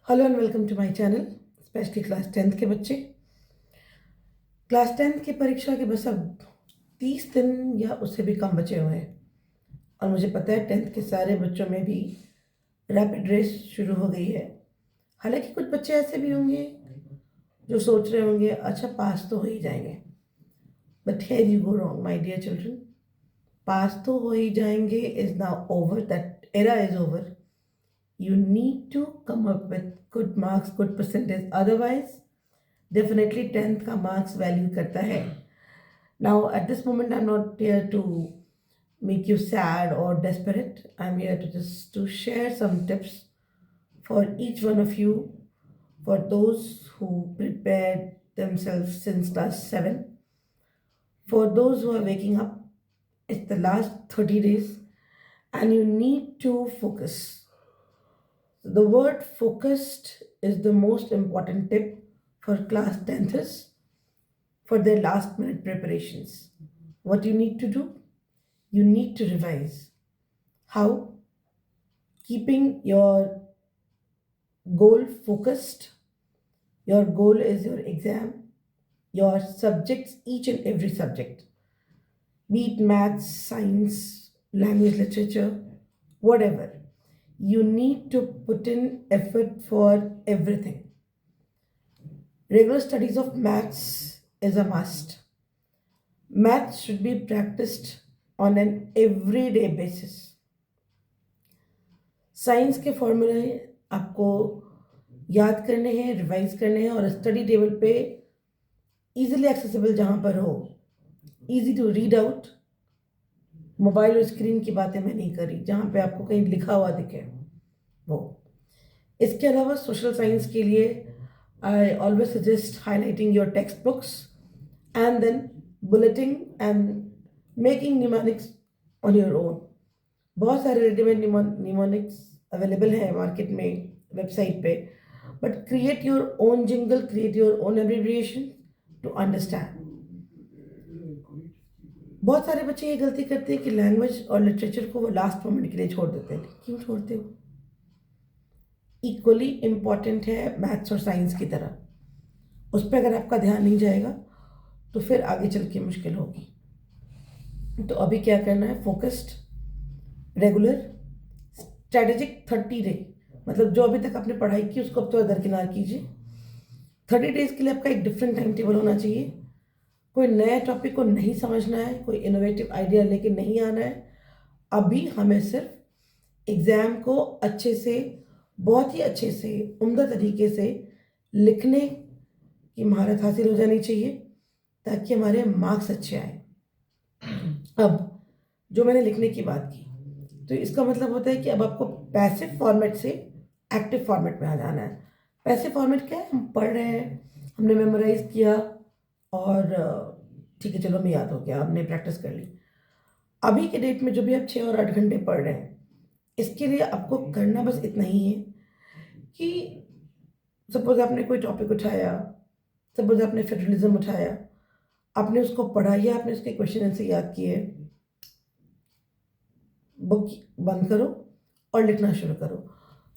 Hello and welcome to my channel. Specially class 10th के बच्चे, class 10th की परीक्षा के बस अब 30 दिन या उससे भी कम बचे हुए हैं। और मुझे पता है 10th के सारे बच्चों में भी रैपिड रेस शुरू हो गई है। हालांकि कुछ बच्चे ऐसे भी होंगे जो सोच रहे होंगे अच्छा पास तो हो ही जाएंगे, but here you go wrong my dear children. Pass तो हो ही जाएंगे is now over, that era is over. You need to come up with good marks, good percentage. Otherwise, definitely 10th का marks value करता है. Now, at this moment, I'm not here to make you sad or desperate. I'm here to just to share some tips for each one of you, for those who prepared themselves since class 7, for those who are waking up. It's the last 30 days, and you need to focus. The word focused is the most important tip for class 10thers for their last minute preparations. What you need to do? You need to revise. How? Keeping your goal focused. Your goal is your exam, your subjects, each and every subject, be it maths, science, language, literature, whatever. You need to put in effort for everything. Regular studies of maths is a must. Maths should be practiced on an everyday basis. Science के फॉर्मूले आपको याद करने हैं, revise करने हैं, और study table पे इजीली एक्सेसिबल जहाँ पर हो, easy to read out. Mobile और स्क्रीन की बातें मैं नहीं करी, जहाँ पे आपको कहीं लिखा हुआ दिखे वो। इसके अलावा सोशल साइंस के लिए I always suggest highlighting your text books and then bulleting and making mnemonics on your own. बहुत सारे रेडीमेड निमोनिक्स अवेलेबल हैं मार्केट में, वेबसाइट पे, but create your own jingle, create your own abbreviation to understand. बहुत सारे बच्चे ये गलती करते हैं कि लैंग्वेज और लिटरेचर को वो लास्ट मोमेंट के लिए छोड़ देते हैं। क्यों छोड़ते हो? इक्वली इम्पॉर्टेंट है मैथ्स और साइंस की तरह। उस पर अगर आपका ध्यान नहीं जाएगा तो फिर आगे चल के मुश्किल होगी। तो अभी क्या करना है? फोकस्ड, रेगुलर, स्ट्रेटेजिक 30 डे, मतलब जो अभी तक आपने पढ़ाई की उसको अब तो दरकिनार कीजिए। 30 डेज के लिए आपका एक डिफरेंट टाइम टेबल होना चाहिए। कोई नया टॉपिक को नहीं समझना है, कोई इनोवेटिव आइडिया लेके नहीं आना है। अभी हमें सिर्फ एग्ज़ाम को अच्छे से, बहुत ही अच्छे से, उम्दा तरीके से लिखने की महारत हासिल हो जानी चाहिए ताकि हमारे मार्क्स अच्छे आए। अब जो मैंने लिखने की बात की, तो इसका मतलब होता है कि अब आपको पैसिव फॉर्मेट से एक्टिव फॉर्मेट में आ जाना है। पैसिव फॉर्मेट क्या है? हम पढ़ रहे हैं, हमने मेमोराइज किया और ठीक है चलो हमें याद हो गया, हमने प्रैक्टिस कर ली। अभी के डेट में जो भी आप 6 और 8 घंटे पढ़ रहे हैं, इसके लिए आपको करना बस इतना ही है कि सपोज आपने कोई टॉपिक उठाया, सपोज आपने फेडरलिज्म उठाया, आपने उसको पढ़ा या आपने उसके क्वेश्चन आंसर याद किए, बुक बंद करो और लिखना शुरू करो।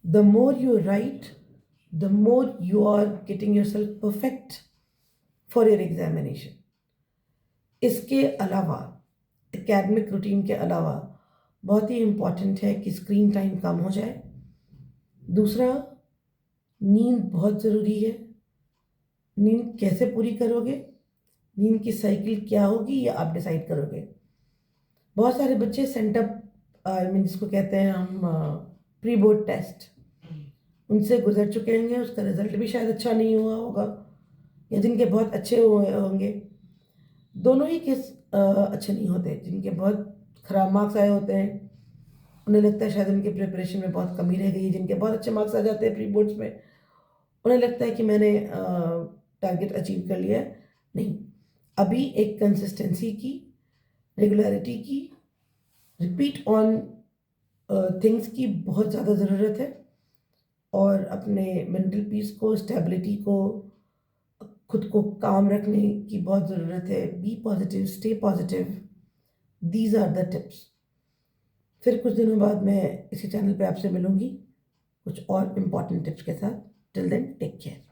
The more you write, the more you are getting yourself perfect for your examination. इसके अलावा, एकेडमिक रूटीन के अलावा, बहुत ही इम्पॉर्टेंट है कि स्क्रीन टाइम कम हो जाए। दूसरा, नींद बहुत ज़रूरी है। नींद कैसे पूरी करोगे, नींद की साइकिल क्या होगी, ये आप डिसाइड करोगे। बहुत सारे बच्चे सेंटअप जिसको कहते हैं हम प्री बोर्ड टेस्ट, उनसे गुजर चुके होंगे, उसका रिजल्ट भी शायद अच्छा नहीं हुआ होगा, या जिनके बहुत अच्छे हुए होंगे। दोनों ही केस अच्छे नहीं होते। जिनके बहुत ख़राब मार्क्स आए होते हैं उन्हें लगता है शायद उनके प्रिपरेशन में बहुत कमी रह गई। जिनके बहुत अच्छे मार्क्स आ जाते हैं प्री बोर्ड्स में, उन्हें लगता है कि मैंने टारगेट अचीव कर लिया है। नहीं, अभी एक कंसिस्टेंसी की, रेगुलरिटी की, रिपीट ऑन थिंग्स की बहुत ज़्यादा ज़रूरत है। और अपने मेंटल पीस को, स्टेबिलिटी को, खुद को काम रखने की बहुत ज़रूरत है। Be positive, stay positive, these are the tips. फिर कुछ दिनों बाद मैं इसी चैनल पे आपसे मिलूँगी कुछ और इम्पॉर्टेंट टिप्स के साथ। Till then take care.